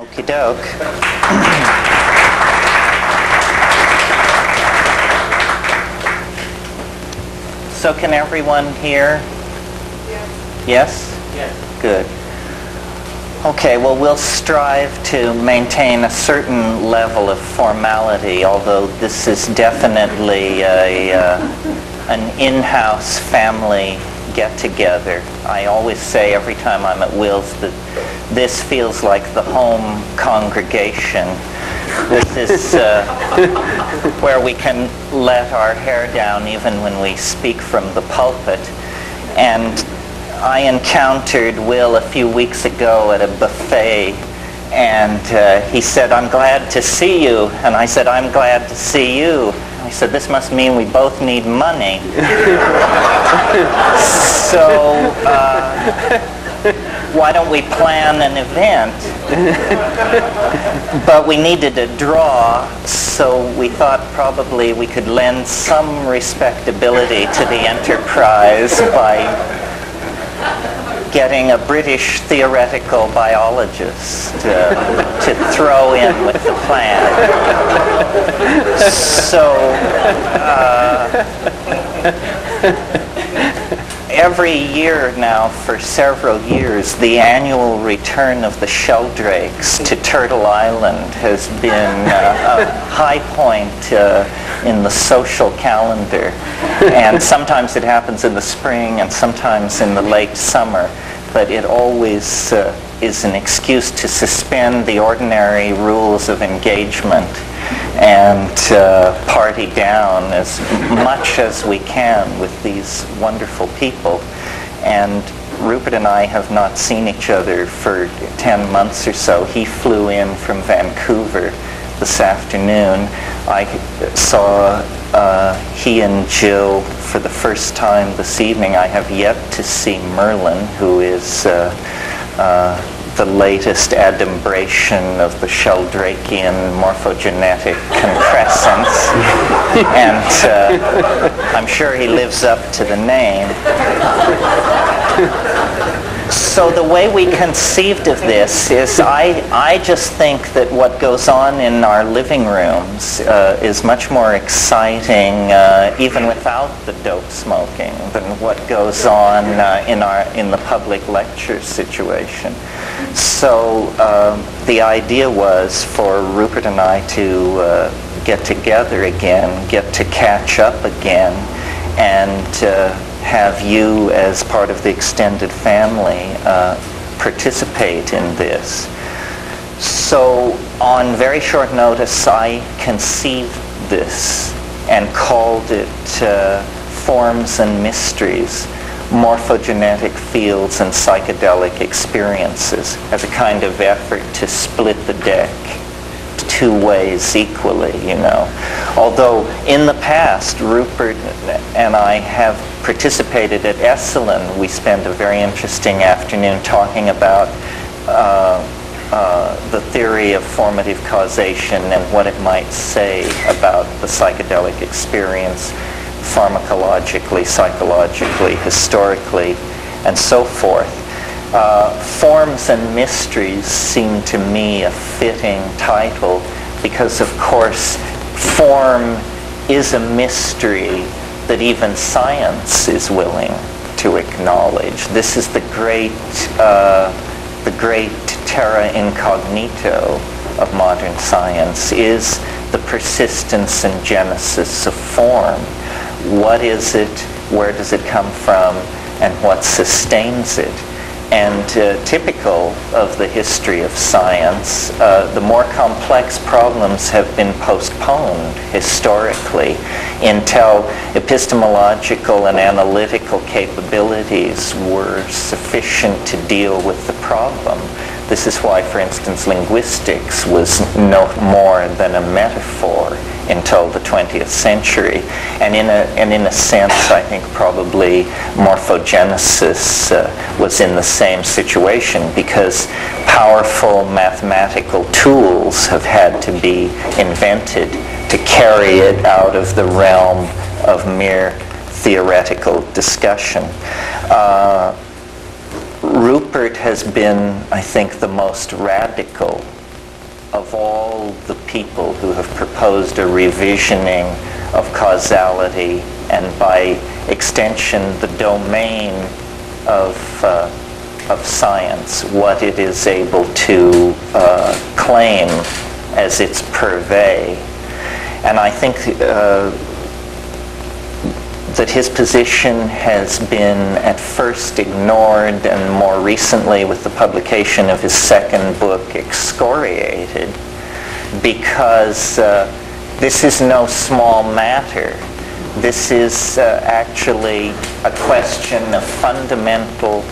Okie doke. So can everyone hear? Yes? Yes? Good. Okay, well, we'll strive to maintain a certain level of formality, although this is definitely an in-house family get-together. I always say every time I'm at Will's that this feels like the home congregation. This is where we can let our hair down even when we speak from the pulpit. And I encountered Will a few weeks ago at a buffet, and he said, "I'm glad to see you." And I said, "I'm glad to see you." He said, "This must mean we both need money." So why don't we plan an event? But we needed a draw, so we thought probably we could lend some respectability to the enterprise by getting a British theoretical biologist to throw in with the plan. So every year now for several years, the annual return of the sheldrakes to Turtle Island has been a high point in the social calendar. And sometimes it happens in the spring and sometimes in the late summer. But it always is an excuse to suspend the ordinary rules of engagement and party down as much as we can with these wonderful people. And Rupert and I have not seen each other for 10 months or so. He flew in from Vancouver this afternoon. I saw he and Jill for the first time this evening. I have yet to see Merlin, who is the latest adumbration of the Sheldrakean morphogenetic concrescence. And I'm sure he lives up to the name. So the way we conceived of this is I just think that what goes on in our living rooms is much more exciting even without the dope smoking than what goes on in the public lecture situation. So the idea was for Rupert and I to get together again, get to catch up again, and have you as part of the extended family participate in this. So on very short notice, I conceived this and called it Forms and Mysteries, Morphogenetic Fields and Psychedelic Experiences, as a kind of effort to split the deck two ways equally, you know. Although in the past, Rupert and I have participated at Esalen. We spent a very interesting afternoon talking about the theory of formative causation and what it might say about the psychedelic experience pharmacologically, psychologically, historically, and so forth. Forms and Mysteries seem to me a fitting title because, of course, form is a mystery that even science is willing to acknowledge. This is the great terra incognito of modern science, is the persistence and genesis of form. What is it? Where does it come from? And what sustains it? And typical of the history of science, the more complex problems have been postponed historically until epistemological and analytical capabilities were sufficient to deal with the problem. This is why, for instance, linguistics was no more than a metaphor until the 20th century. And in a sense, I think probably morphogenesis was in the same situation, because powerful mathematical tools have had to be invented to carry it out of the realm of mere theoretical discussion. Rupert has been, I think, the most radical of all the people who have proposed a revisioning of causality, and by extension the domain of science, what it is able to claim as its purvey. And I think that his position has been at first ignored, and more recently with the publication of his second book excoriated, because this is no small matter. This is actually a question of fundamental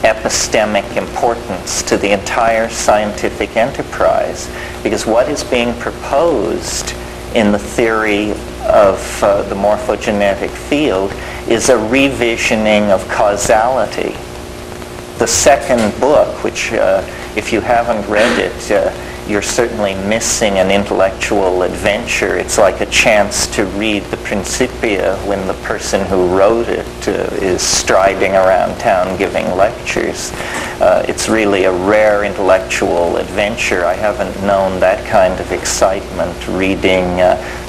epistemic importance to the entire scientific enterprise, because what is being proposed in the theory of the morphogenetic field is a revisioning of causality. The second book, which if you haven't read it, you're certainly missing an intellectual adventure. It's like a chance to read the Principia when the person who wrote it is striding around town giving lectures. It's really a rare intellectual adventure. I haven't known that kind of excitement reading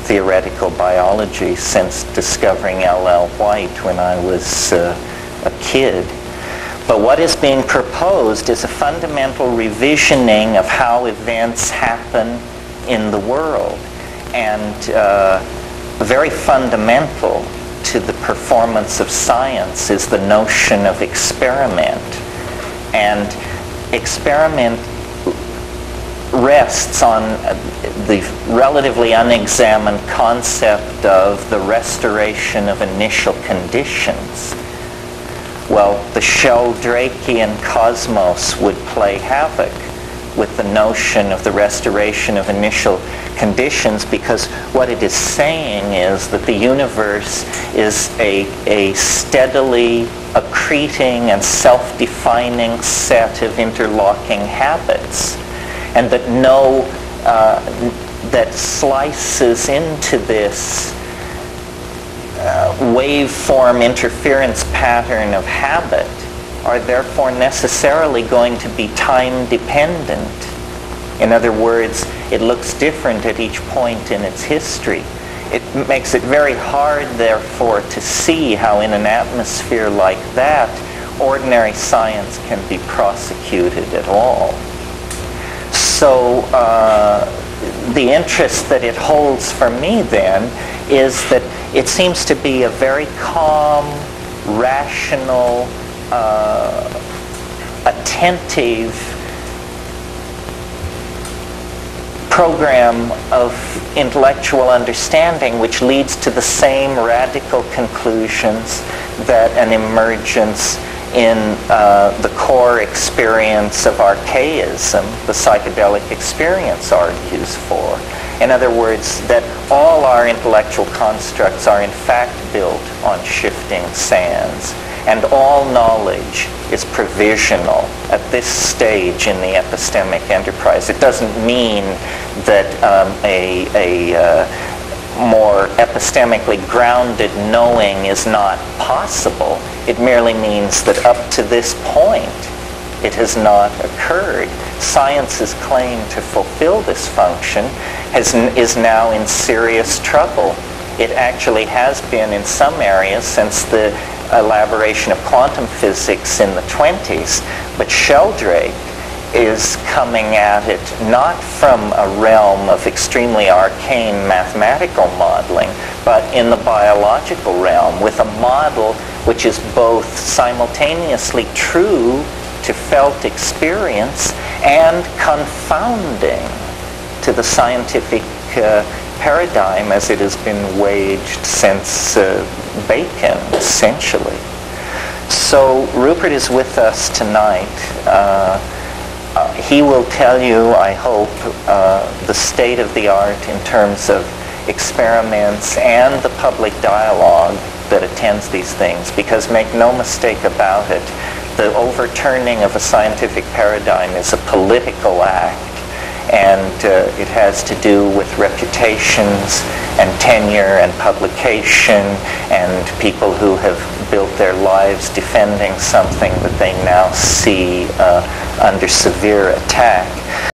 theoretical biology since discovering L.L. White when I was a kid. But what is being proposed is a fundamental revisioning of how events happen in the world. And very fundamental to the performance of science is the notion of experiment. And experiment rests on the relatively unexamined concept of the restoration of initial conditions. Well, the Sheldrakean cosmos would play havoc with the notion of the restoration of initial conditions, because what it is saying is that the universe is a steadily accreting and self-defining set of interlocking habits, and that that slices into this waveform interference pattern of habit are therefore necessarily going to be time dependent. In other words, it looks different at each point in its history. It makes it very hard, therefore, to see how in an atmosphere like that, ordinary science can be prosecuted at all. So the interest that it holds for me then is that it seems to be a very calm, rational, attentive program of intellectual understanding which leads to the same radical conclusions that an emergence in the core experience of archaism, the psychedelic experience, argues for. In other words, that all our intellectual constructs are in fact built on shifting sands, and all knowledge is provisional at this stage in the epistemic enterprise. It doesn't mean that a more epistemically grounded knowing is not possible. It merely means that up to this point, it has not occurred. Science's claim to fulfill this function is now in serious trouble. It actually has been in some areas since the elaboration of quantum physics in the 20s, but Sheldrake is coming at it not from a realm of extremely arcane mathematical modeling, but in the biological realm, with a model which is both simultaneously true to felt experience and confounding to the scientific paradigm as it has been waged since Bacon, essentially. So Rupert is with us tonight. He will tell you, I hope, the state of the art in terms of experiments and the public dialogue that attends these things, because make no mistake about it, the overturning of a scientific paradigm is a political act, and it has to do with reputations and tenure and publication and people who have built their lives defending something that they now see under severe attack.